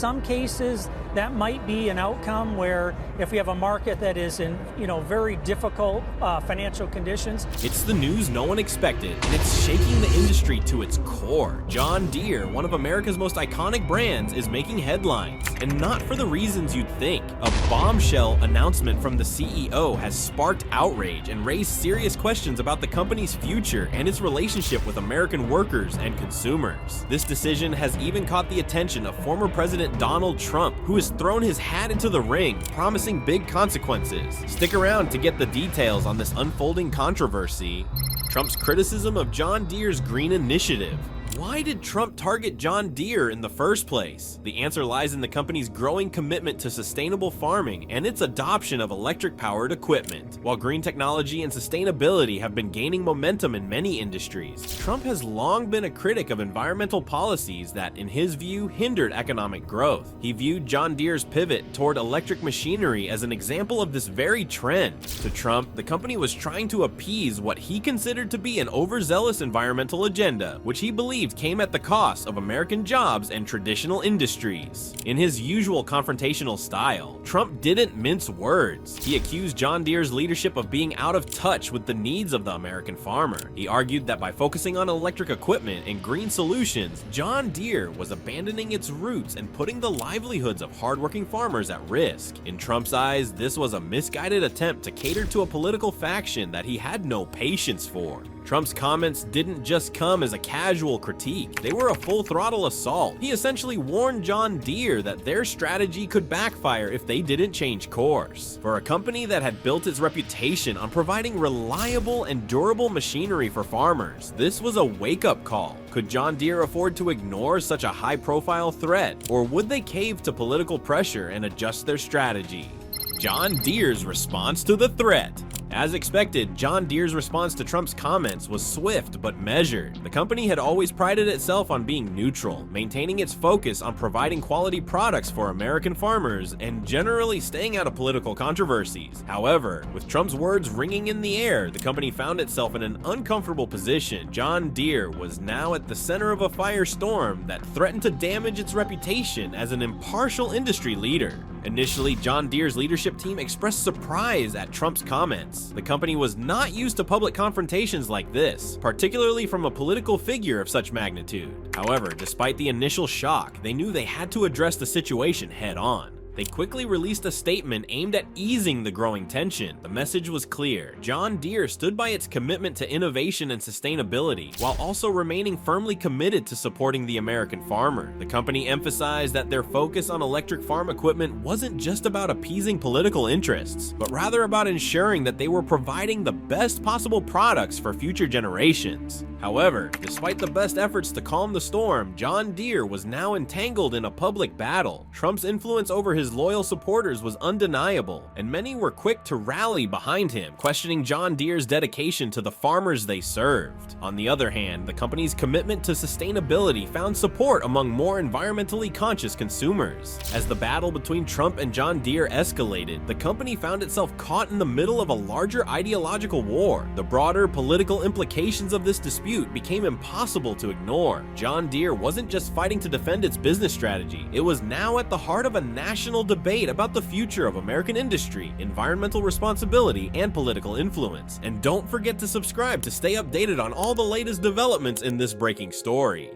some cases, that might be an outcome where if we have a market that is in very difficult financial conditions. It's the news no one expected, and it's shaking the industry to its core. John Deere, one of America's most iconic brands, is making headlines, and not for the reasons you'd think. A bombshell announcement from the CEO has sparked outrage and raised serious questions about the company's future and its relationship with American workers and consumers. This decision has even caught the attention of former President Donald Trump, who has thrown his hat into the ring, promising big consequences. Stick around to get the details on this unfolding controversy. Trump's criticism of John Deere's green initiative. Why did Trump target John Deere in the first place? The answer lies in the company's growing commitment to sustainable farming and its adoption of electric-powered equipment. While green technology and sustainability have been gaining momentum in many industries, Trump has long been a critic of environmental policies that, in his view, hindered economic growth. He viewed John Deere's pivot toward electric machinery as an example of this very trend. To Trump, the company was trying to appease what he considered to be an overzealous environmental agenda, which he believed came at the cost of American jobs and traditional industries. In his usual confrontational style, Trump didn't mince words. He accused John Deere's leadership of being out of touch with the needs of the American farmer. He argued that by focusing on electric equipment and green solutions, John Deere was abandoning its roots and putting the livelihoods of hardworking farmers at risk. In Trump's eyes, this was a misguided attempt to cater to a political faction that he had no patience for. Trump's comments didn't just come as a casual critique, they were a full-throttle assault. He essentially warned John Deere that their strategy could backfire if they didn't change course. For a company that had built its reputation on providing reliable and durable machinery for farmers, this was a wake-up call. Could John Deere afford to ignore such a high-profile threat, or would they cave to political pressure and adjust their strategy? John Deere's response to the threat. As expected, John Deere's response to Trump's comments was swift but measured. The company had always prided itself on being neutral, maintaining its focus on providing quality products for American farmers and generally staying out of political controversies. However, with Trump's words ringing in the air, the company found itself in an uncomfortable position. John Deere was now at the center of a firestorm that threatened to damage its reputation as an impartial industry leader. Initially, John Deere's leadership team expressed surprise at Trump's comments. The company was not used to public confrontations like this, particularly from a political figure of such magnitude. However, despite the initial shock, they knew they had to address the situation head-on. They quickly released a statement aimed at easing the growing tension. The message was clear. John Deere stood by its commitment to innovation and sustainability, while also remaining firmly committed to supporting the American farmer. The company emphasized that their focus on electric farm equipment wasn't just about appeasing political interests, but rather about ensuring that they were providing the best possible products for future generations. However, despite the best efforts to calm the storm, John Deere was now entangled in a public battle. Trump's influence over his loyal supporters was undeniable, and many were quick to rally behind him, questioning John Deere's dedication to the farmers they served. On the other hand, the company's commitment to sustainability found support among more environmentally conscious consumers. As the battle between Trump and John Deere escalated, the company found itself caught in the middle of a larger ideological war. The broader political implications of this dispute became impossible to ignore. John Deere wasn't just fighting to defend its business strategy, it was now at the heart of a national debate about the future of American industry, environmental responsibility, and political influence. And don't forget to subscribe to stay updated on all the latest developments in this breaking story.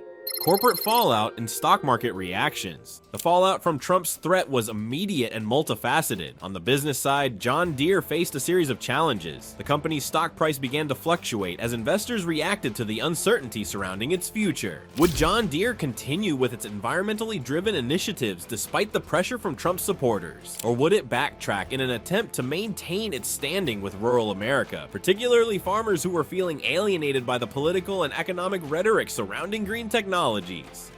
Corporate fallout and stock market reactions. The fallout from Trump's threat was immediate and multifaceted. On the business side, John Deere faced a series of challenges. The company's stock price began to fluctuate as investors reacted to the uncertainty surrounding its future. Would John Deere continue with its environmentally driven initiatives despite the pressure from Trump's supporters? Or would it backtrack in an attempt to maintain its standing with rural America, particularly farmers who were feeling alienated by the political and economic rhetoric surrounding green technologies?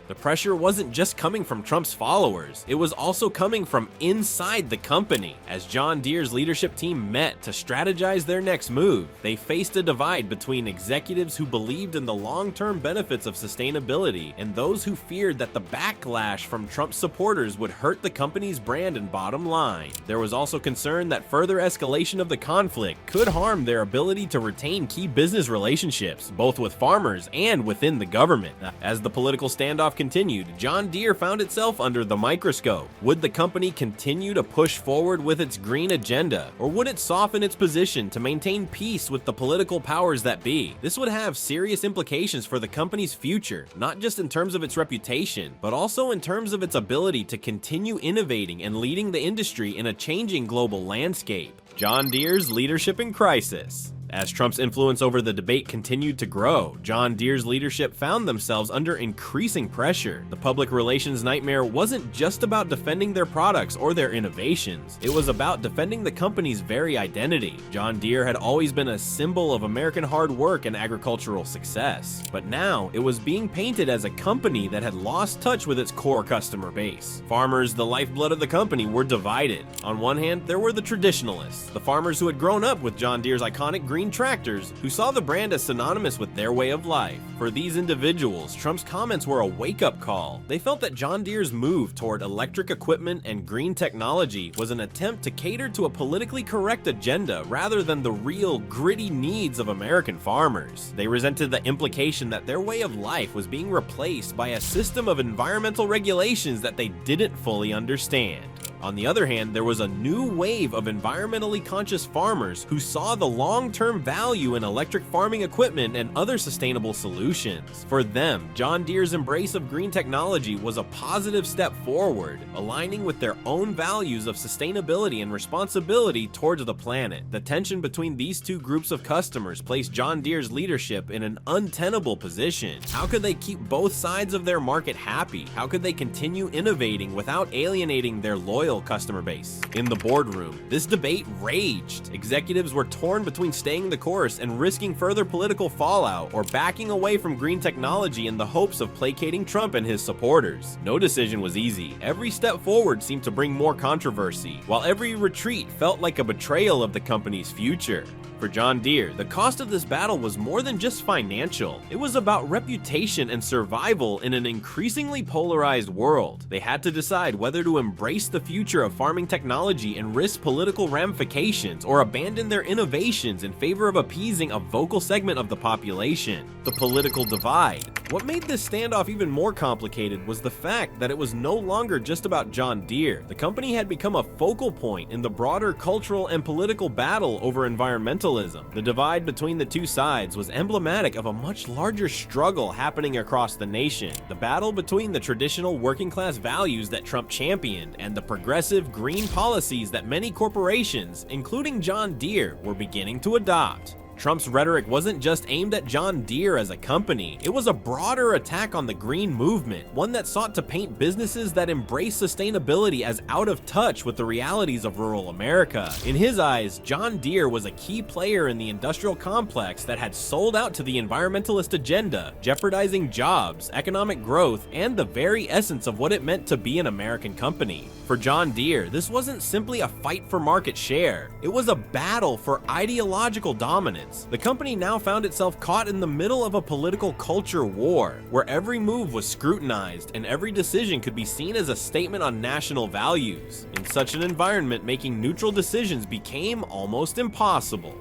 The pressure wasn't just coming from Trump's followers, it was also coming from inside the company. As John Deere's leadership team met to strategize their next move, they faced a divide between executives who believed in the long-term benefits of sustainability and those who feared that the backlash from Trump's supporters would hurt the company's brand and bottom line. There was also concern that further escalation of the conflict could harm their ability to retain key business relationships, both with farmers and within the government. As the political standoff continued, John Deere found itself under the microscope. Would the company continue to push forward with its green agenda, or would it soften its position to maintain peace with the political powers that be? This would have serious implications for the company's future, not just in terms of its reputation, but also in terms of its ability to continue innovating and leading the industry in a changing global landscape. John Deere's leadership in crisis. As Trump's influence over the debate continued to grow, John Deere's leadership found themselves under increasing pressure. The public relations nightmare wasn't just about defending their products or their innovations. It was about defending the company's very identity. John Deere had always been a symbol of American hard work and agricultural success, but now it was being painted as a company that had lost touch with its core customer base. Farmers, the lifeblood of the company, were divided. On one hand, there were the traditionalists, the farmers who had grown up with John Deere's iconic green tractors, who saw the brand as synonymous with their way of life. For these individuals, Trump's comments were a wake-up call. They felt that John Deere's move toward electric equipment and green technology was an attempt to cater to a politically correct agenda rather than the real, gritty needs of American farmers. They resented the implication that their way of life was being replaced by a system of environmental regulations that they didn't fully understand. On the other hand, there was a new wave of environmentally conscious farmers who saw the long-term value in electric farming equipment and other sustainable solutions. For them, John Deere's embrace of green technology was a positive step forward, aligning with their own values of sustainability and responsibility towards the planet. The tension between these two groups of customers placed John Deere's leadership in an untenable position. How could they keep both sides of their market happy? How could they continue innovating without alienating their loyal customer base? In the boardroom, this debate raged. Executives were torn between staying the course and risking further political fallout, or backing away from green technology in the hopes of placating Trump and his supporters. No decision was easy. Every step forward seemed to bring more controversy, while every retreat felt like a betrayal of the company's future. For John Deere, the cost of this battle was more than just financial. It was about reputation and survival in an increasingly polarized world. They had to decide whether to embrace the future of farming technology and risk political ramifications, or abandon their innovations in favor of appeasing a vocal segment of the population. The political divide. What made this standoff even more complicated was the fact that it was no longer just about John Deere. The company had become a focal point in the broader cultural and political battle over environmentalism. The divide between the two sides was emblematic of a much larger struggle happening across the nation. The battle between the traditional working-class values that Trump championed and the progressive green policies that many corporations, including John Deere, were beginning to adopt. Trump's rhetoric wasn't just aimed at John Deere as a company. It was a broader attack on the green movement, one that sought to paint businesses that embrace sustainability as out of touch with the realities of rural America. In his eyes, John Deere was a key player in the industrial complex that had sold out to the environmentalist agenda, jeopardizing jobs, economic growth, and the very essence of what it meant to be an American company. For John Deere, this wasn't simply a fight for market share. It was a battle for ideological dominance. The company now found itself caught in the middle of a political culture war, where every move was scrutinized and every decision could be seen as a statement on national values. In such an environment, making neutral decisions became almost impossible.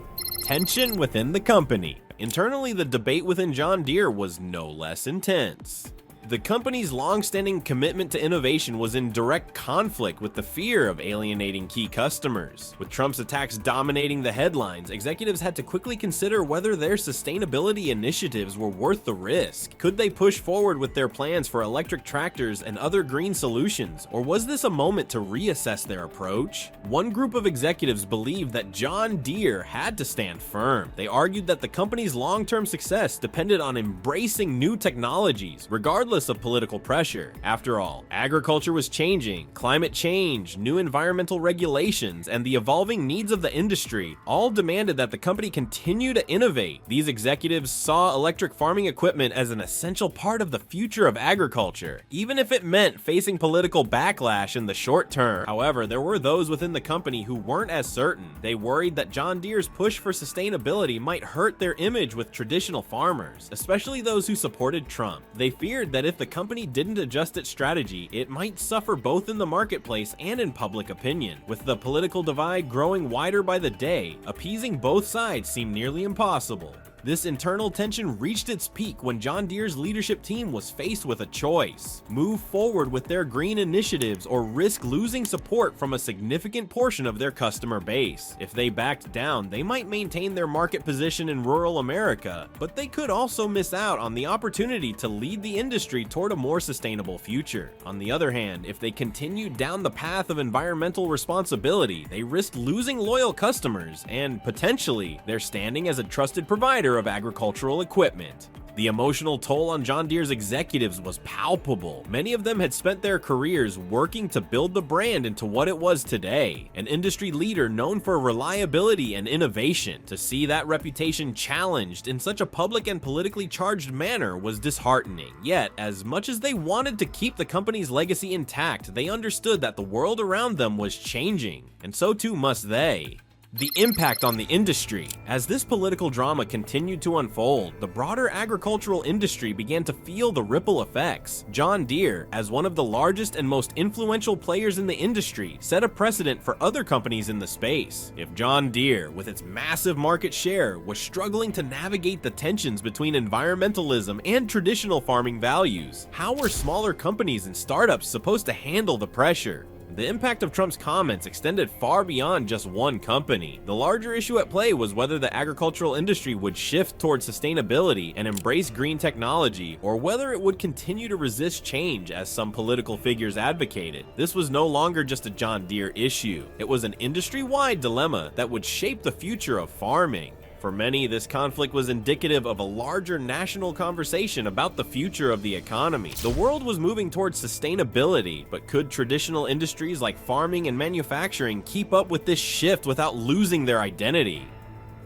Tension within the company. Internally, the debate within John Deere was no less intense. The company's long-standing commitment to innovation was in direct conflict with the fear of alienating key customers. With Trump's attacks dominating the headlines, executives had to quickly consider whether their sustainability initiatives were worth the risk. Could they push forward with their plans for electric tractors and other green solutions, or was this a moment to reassess their approach? One group of executives believed that John Deere had to stand firm. They argued that the company's long-term success depended on embracing new technologies, regardless of political pressure. After all, agriculture was changing, climate change, new environmental regulations, and the evolving needs of the industry all demanded that the company continue to innovate. These executives saw electric farming equipment as an essential part of the future of agriculture, even if it meant facing political backlash in the short term. However, there were those within the company who weren't as certain. They worried that John Deere's push for sustainability might hurt their image with traditional farmers, especially those who supported Trump. They feared that if the company didn't adjust its strategy, it might suffer both in the marketplace and in public opinion. With the political divide growing wider by the day, appeasing both sides seemed nearly impossible. This internal tension reached its peak when John Deere's leadership team was faced with a choice: move forward with their green initiatives or risk losing support from a significant portion of their customer base. If they backed down, they might maintain their market position in rural America, but they could also miss out on the opportunity to lead the industry toward a more sustainable future. On the other hand, if they continued down the path of environmental responsibility, they risked losing loyal customers and, potentially, their standing as a trusted provider of agricultural equipment. The emotional toll on John Deere's executives was palpable. Many of them had spent their careers working to build the brand into what it was today, an industry leader known for reliability and innovation. To see that reputation challenged in such a public and politically charged manner was disheartening. Yet, as much as they wanted to keep the company's legacy intact, they understood that the world around them was changing, and so too must they. The impact on the industry. As this political drama continued to unfold, the broader agricultural industry began to feel the ripple effects. John Deere, as one of the largest and most influential players in the industry, set a precedent for other companies in the space. If John Deere, with its massive market share, was struggling to navigate the tensions between environmentalism and traditional farming values, how were smaller companies and startups supposed to handle the pressure? The impact of Trump's comments extended far beyond just one company. The larger issue at play was whether the agricultural industry would shift towards sustainability and embrace green technology, or whether it would continue to resist change as some political figures advocated. This was no longer just a John Deere issue. It was an industry-wide dilemma that would shape the future of farming. For many, this conflict was indicative of a larger national conversation about the future of the economy. The world was moving towards sustainability, but could traditional industries like farming and manufacturing keep up with this shift without losing their identity?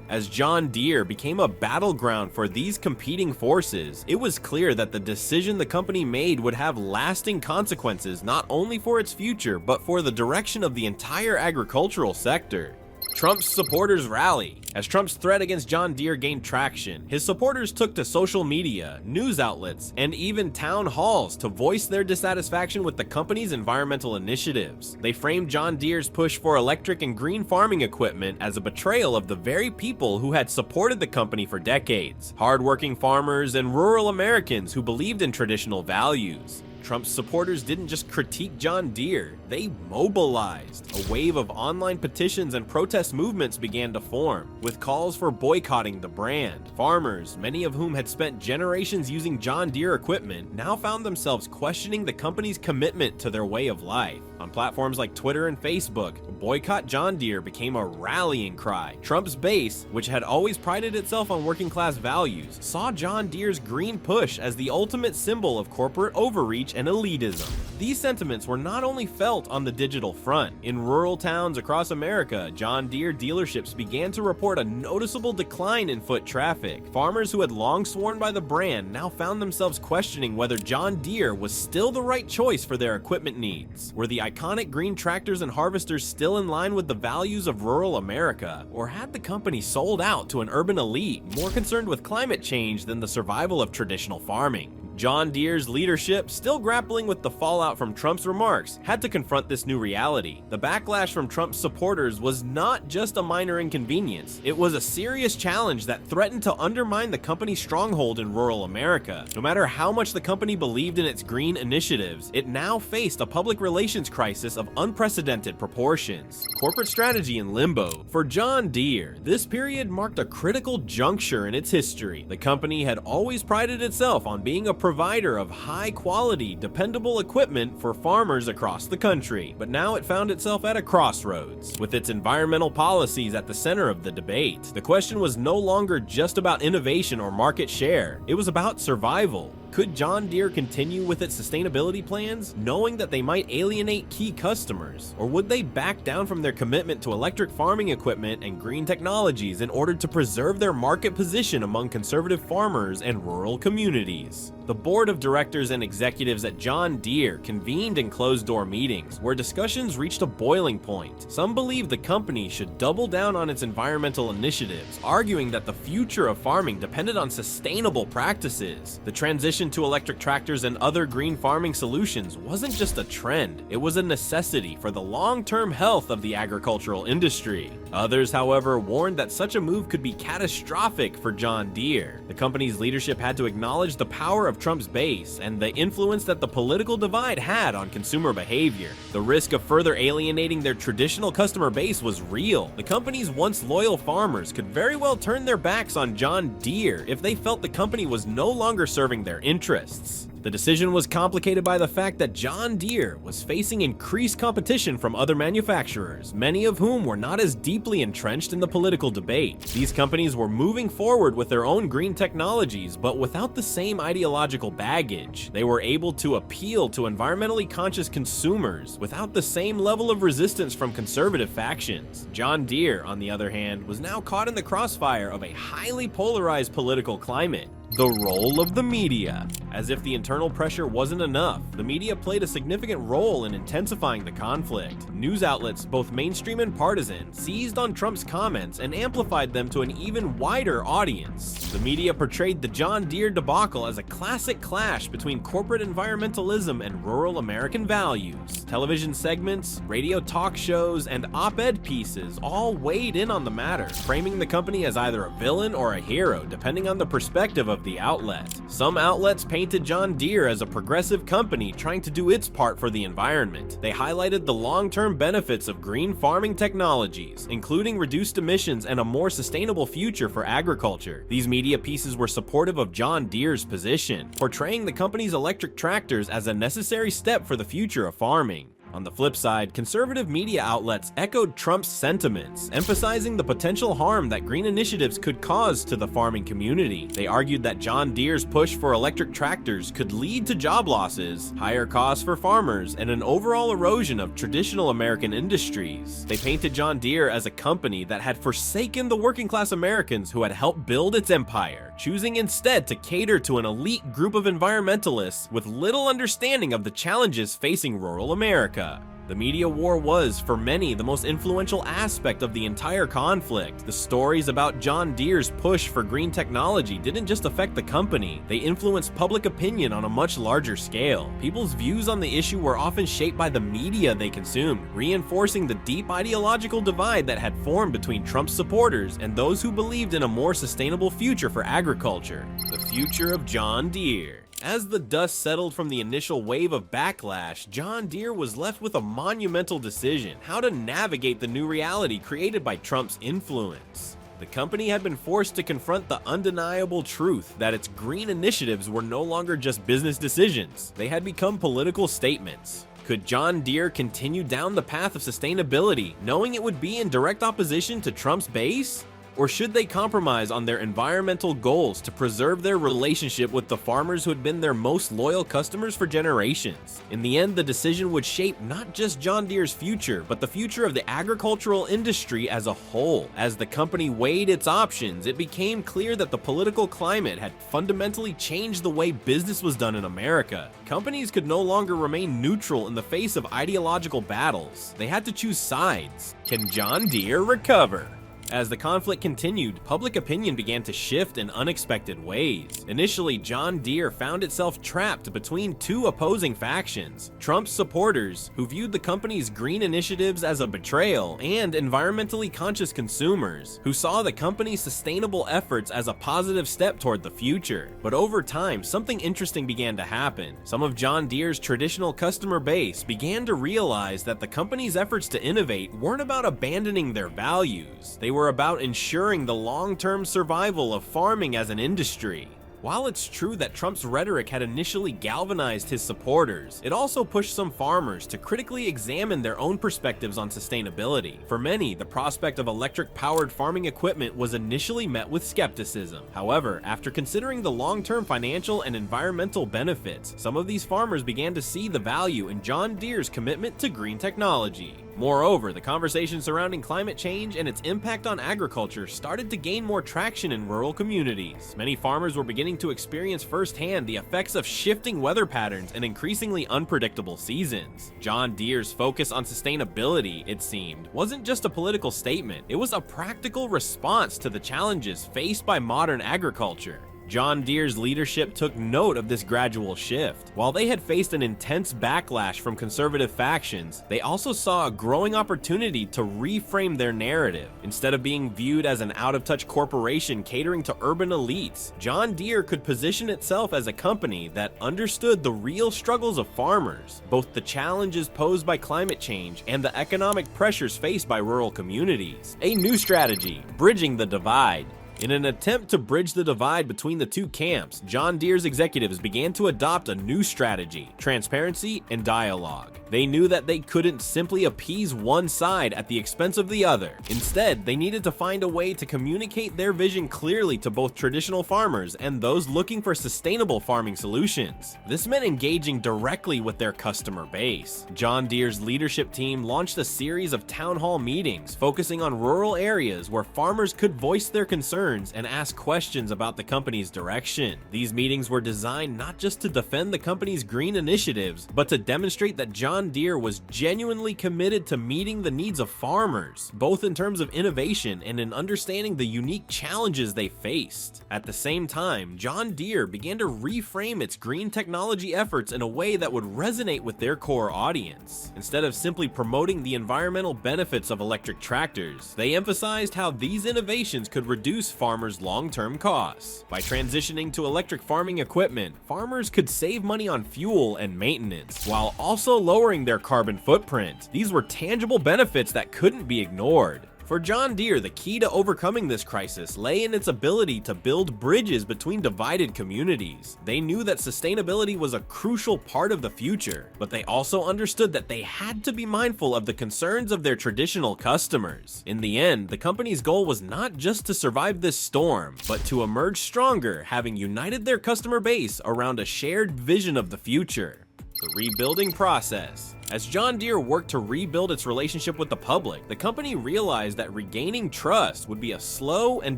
As John Deere became a battleground for these competing forces, it was clear that the decision the company made would have lasting consequences not only for its future, but for the direction of the entire agricultural sector. Trump's supporters rally. As Trump's threat against John Deere gained traction, his supporters took to social media, news outlets, and even town halls to voice their dissatisfaction with the company's environmental initiatives. They framed John Deere's push for electric and green farming equipment as a betrayal of the very people who had supported the company for decades: hardworking farmers and rural Americans who believed in traditional values. Trump's supporters didn't just critique John Deere, they mobilized. A wave of online petitions and protest movements began to form, with calls for boycotting the brand. Farmers, many of whom had spent generations using John Deere equipment, now found themselves questioning the company's commitment to their way of life. On platforms like Twitter and Facebook, boycott John Deere became a rallying cry. Trump's base, which had always prided itself on working-class values, saw John Deere's green push as the ultimate symbol of corporate overreach and elitism. These sentiments were not only felt on the digital front. In rural towns across America, John Deere dealerships began to report a noticeable decline in foot traffic. Farmers who had long sworn by the brand now found themselves questioning whether John Deere was still the right choice for their equipment needs. Were the iconic green tractors and harvesters still in line with the values of rural America? Or had the company sold out to an urban elite, more concerned with climate change than the survival of traditional farming? John Deere's leadership, still grappling with the fallout from Trump's remarks, had to confront this new reality. The backlash from Trump's supporters was not just a minor inconvenience. It was a serious challenge that threatened to undermine the company's stronghold in rural America. No matter how much the company believed in its green initiatives, it now faced a public relations crisis of unprecedented proportions. Corporate strategy in limbo. For John Deere, this period marked a critical juncture in its history. The company had always prided itself on being a provider of high-quality, dependable equipment for farmers across the country, but now it found itself at a crossroads, with its environmental policies at the center of the debate. The question was no longer just about innovation or market share, it was about survival. Could John Deere continue with its sustainability plans, knowing that they might alienate key customers? Or would they back down from their commitment to electric farming equipment and green technologies in order to preserve their market position among conservative farmers and rural communities? The The board of directors and executives at John Deere convened in closed-door meetings where discussions reached a boiling point. Some believed the company should double down on its environmental initiatives, arguing that the future of farming depended on sustainable practices. The transition to electric tractors and other green farming solutions wasn't just a trend, it was a necessity for the long-term health of the agricultural industry. Others, however, warned that such a move could be catastrophic for John Deere. The company's leadership had to acknowledge the power of Trump's base and the influence that the political divide had on consumer behavior. The risk of further alienating their traditional customer base was real. The company's once loyal farmers could very well turn their backs on John Deere if they felt the company was no longer serving their interests. The decision was complicated by the fact that John Deere was facing increased competition from other manufacturers, many of whom were not as deeply entrenched in the political debate. These companies were moving forward with their own green technologies, but without the same ideological baggage. They were able to appeal to environmentally conscious consumers without the same level of resistance from conservative factions. John Deere, on the other hand, was now caught in the crossfire of a highly polarized political climate. The role of the media. As if the internal pressure wasn't enough, the media played a significant role in intensifying the conflict. News outlets, both mainstream and partisan, seized on Trump's comments and amplified them to an even wider audience. The media portrayed the John Deere debacle as a classic clash between corporate environmentalism and rural American values. Television segments, radio talk shows, and op-ed pieces all weighed in on the matter, framing the company as either a villain or a hero, depending on the perspective of the outlet. Some outlets painted John Deere as a progressive company trying to do its part for the environment. They highlighted the long-term benefits of green farming technologies, including reduced emissions and a more sustainable future for agriculture. These media pieces were supportive of John Deere's position, portraying the company's electric tractors as a necessary step for the future of farming. On the flip side, conservative media outlets echoed Trump's sentiments, emphasizing the potential harm that green initiatives could cause to the farming community. They argued that John Deere's push for electric tractors could lead to job losses, higher costs for farmers, and an overall erosion of traditional American industries. They painted John Deere as a company that had forsaken the working-class Americans who had helped build its empire, choosing instead to cater to an elite group of environmentalists with little understanding of the challenges facing rural America. The media war was, for many, the most influential aspect of the entire conflict. The stories about John Deere's push for green technology didn't just affect the company, they influenced public opinion on a much larger scale. People's views on the issue were often shaped by the media they consumed, reinforcing the deep ideological divide that had formed between Trump's supporters and those who believed in a more sustainable future for agriculture. The future of John Deere. As the dust settled from the initial wave of backlash, John Deere was left with a monumental decision: how to navigate the new reality created by Trump's influence. The company had been forced to confront the undeniable truth that its green initiatives were no longer just business decisions, they had become political statements. Could John Deere continue down the path of sustainability, knowing it would be in direct opposition to Trump's base? Or should they compromise on their environmental goals to preserve their relationship with the farmers who had been their most loyal customers for generations? In the end, the decision would shape not just John Deere's future, but the future of the agricultural industry as a whole. As the company weighed its options, it became clear that the political climate had fundamentally changed the way business was done in America. Companies could no longer remain neutral in the face of ideological battles. They had to choose sides. Can John Deere recover? As the conflict continued, public opinion began to shift in unexpected ways. Initially, John Deere found itself trapped between two opposing factions: Trump's supporters, who viewed the company's green initiatives as a betrayal, and environmentally conscious consumers, who saw the company's sustainable efforts as a positive step toward the future. But over time, something interesting began to happen. Some of John Deere's traditional customer base began to realize that the company's efforts to innovate weren't about abandoning their values. They were about ensuring the long-term survival of farming as an industry. While it's true that Trump's rhetoric had initially galvanized his supporters, it also pushed some farmers to critically examine their own perspectives on sustainability. For many, the prospect of electric-powered farming equipment was initially met with skepticism. However, after considering the long-term financial and environmental benefits, some of these farmers began to see the value in John Deere's commitment to green technology. Moreover, the conversation surrounding climate change and its impact on agriculture started to gain more traction in rural communities. Many farmers were beginning to experience firsthand the effects of shifting weather patterns and increasingly unpredictable seasons. John Deere's focus on sustainability, it seemed, wasn't just a political statement, it was a practical response to the challenges faced by modern agriculture. John Deere's leadership took note of this gradual shift. While they had faced an intense backlash from conservative factions, they also saw a growing opportunity to reframe their narrative. Instead of being viewed as an out-of-touch corporation catering to urban elites, John Deere could position itself as a company that understood the real struggles of farmers, both the challenges posed by climate change and the economic pressures faced by rural communities. A new strategy, bridging the divide. In an attempt to bridge the divide between the two camps, John Deere's executives began to adopt a new strategy: transparency and dialogue. They knew that they couldn't simply appease one side at the expense of the other. Instead, they needed to find a way to communicate their vision clearly to both traditional farmers and those looking for sustainable farming solutions. This meant engaging directly with their customer base. John Deere's leadership team launched a series of town hall meetings focusing on rural areas where farmers could voice their concerns and ask questions about the company's direction. These meetings were designed not just to defend the company's green initiatives, but to demonstrate that John Deere was genuinely committed to meeting the needs of farmers, both in terms of innovation and in understanding the unique challenges they faced. At the same time, John Deere began to reframe its green technology efforts in a way that would resonate with their core audience. Instead of simply promoting the environmental benefits of electric tractors, they emphasized how these innovations could reduce farmers' long-term costs. By transitioning to electric farming equipment, farmers could save money on fuel and maintenance, while also lowering their carbon footprint. These were tangible benefits that couldn't be ignored. For John Deere, the key to overcoming this crisis lay in its ability to build bridges between divided communities. They knew that sustainability was a crucial part of the future, but they also understood that they had to be mindful of the concerns of their traditional customers. In the end, the company's goal was not just to survive this storm, but to emerge stronger, having united their customer base around a shared vision of the future. The rebuilding process. As John Deere worked to rebuild its relationship with the public, the company realized that regaining trust would be a slow and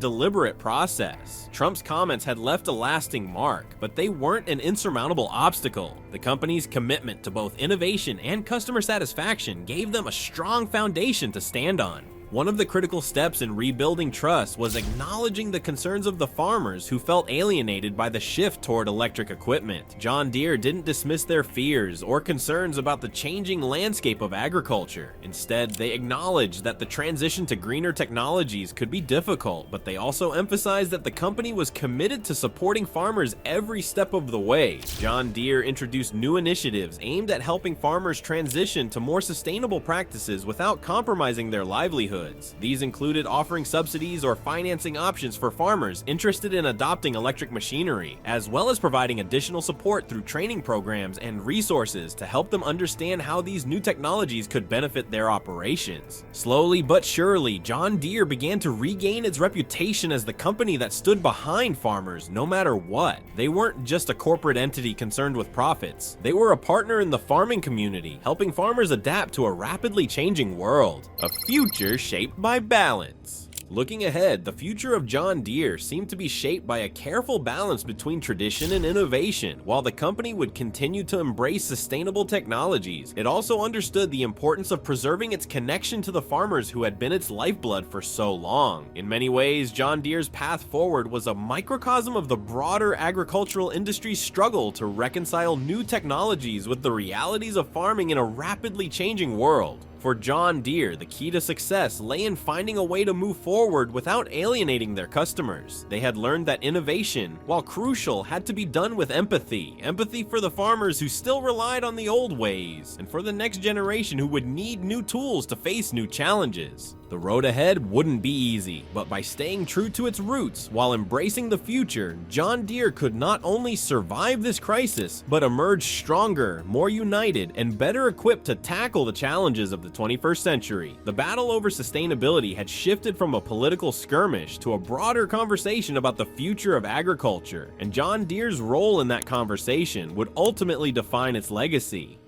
deliberate process. Trump's comments had left a lasting mark, but they weren't an insurmountable obstacle. The company's commitment to both innovation and customer satisfaction gave them a strong foundation to stand on. One of the critical steps in rebuilding trust was acknowledging the concerns of the farmers who felt alienated by the shift toward electric equipment. John Deere didn't dismiss their fears or concerns about the changing landscape of agriculture. Instead, they acknowledged that the transition to greener technologies could be difficult, but they also emphasized that the company was committed to supporting farmers every step of the way. John Deere introduced new initiatives aimed at helping farmers transition to more sustainable practices without compromising their livelihood. These included offering subsidies or financing options for farmers interested in adopting electric machinery, as well as providing additional support through training programs and resources to help them understand how these new technologies could benefit their operations. Slowly but surely, John Deere began to regain its reputation as the company that stood behind farmers no matter what. They weren't just a corporate entity concerned with profits. They were a partner in the farming community, helping farmers adapt to a rapidly changing world. A future shaped by balance. Looking ahead, the future of John Deere seemed to be shaped by a careful balance between tradition and innovation. While the company would continue to embrace sustainable technologies, it also understood the importance of preserving its connection to the farmers who had been its lifeblood for so long. In many ways, John Deere's path forward was a microcosm of the broader agricultural industry's struggle to reconcile new technologies with the realities of farming in a rapidly changing world. For John Deere, the key to success lay in finding a way to move forward without alienating their customers. They had learned that innovation, while crucial, had to be done with empathy. Empathy for the farmers who still relied on the old ways, and for the next generation who would need new tools to face new challenges. The road ahead wouldn't be easy, but by staying true to its roots while embracing the future, John Deere could not only survive this crisis, but emerge stronger, more united, and better equipped to tackle the challenges of the 21st century. The battle over sustainability had shifted from a political skirmish to a broader conversation about the future of agriculture, and John Deere's role in that conversation would ultimately define its legacy.